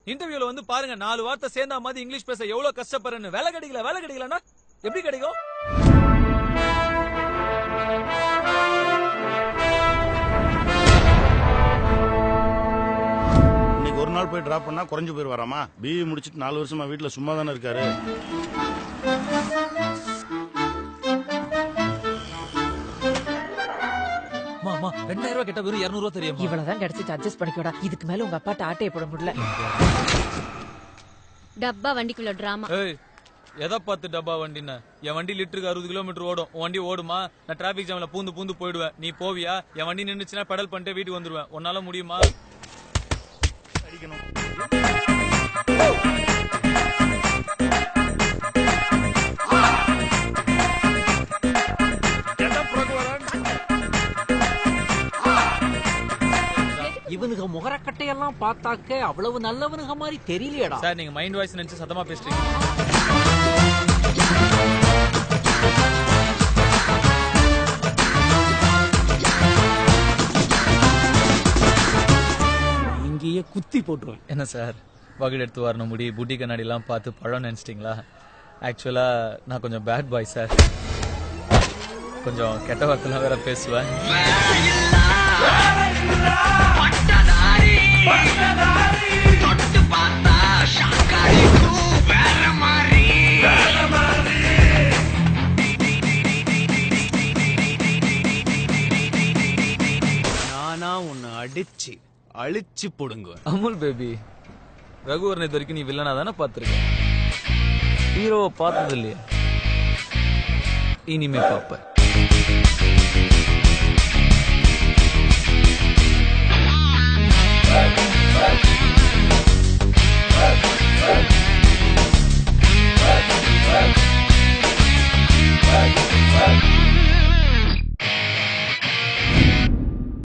இன்டர்வியூல வந்து பாருங்க 4 வார்த்தை சேர்ந்தா மாதிரி இங்கிலீஷ் பேச எவ்வளவு கஷ்டப்படுறேன்னு. வேலை கிடைக்கலன்னா எப்படி கிடைக்கும்? இன்னைக்கு ஒரு நாள் போய் டிராப் பண்ணா குறைஞ்சு போயிருவாராமா? பிஇ முடிச்சிட்டு 4 வருஷமா வீட்டுல சும்மா தானே இருக்காரு. மாமா 2000 ரூபாய் கேட்டா வெறும் 200 ரூபாய் தெரியுமா? இவ்வளவுதான் கிடைச்சிட்டு அட்ஜஸ்ட் பண்ணிக்கோடா. இதுக்கு மேல உங்க அப்பாட்ட ஆட்டையை போட முடியல. டப்பா வண்டிக்குள்ள டிராமா. ஏய் எதை பார்த்து டப்பா வண்டின்னு? என் வண்டி லிட்டருக்கு 60 கிலோமீட்டர் ஓடும். உன் வண்டி ஓடுமா? நான் டிராபிக் ஜாம்ல பூந்து போயிடுவேன். நீ போவியா? என் வண்டி நின்னுச்சுன்னா பெடல் பண்ணிட்டு வீட்டுக்கு வந்துருவேன். உன்னால முடியுமா? அடிக்கணும். இவனுக்கு முகரக்கட்டையெல்லாம் பார்த்தாக்க அவ்வளவு நல்லவனுங்க மாதிரி தெரியலையடா. சார் நீங்க மைண்ட் வாய்ஸ் நினைச்சு சத்தமா பேசுறீங்க. இங்கேயே குத்தி போட்டுருவேன். என்ன சார் வகுடு எடுத்து வரணும் முடி புட்டி கண்ணாடி எல்லாம் பார்த்து பழம் நினைச்சிட்டீங்களா? ஆக்சுவலா நான் கொஞ்சம் பேட் பாய் சார். கொஞ்சம் கெட்ட வார்த்தைலாம் வேற பேசுவேன். நானா உன்னை அடிச்சு அழிச்சு போடுங்க. அமுல் பேபி, ரகுவரன் இது வரைக்கும் நீ வில்லனா தானே பாத்துருக்க? ஹீரோவை பார்த்தது இல்லையா? இனிமே பாப்ப.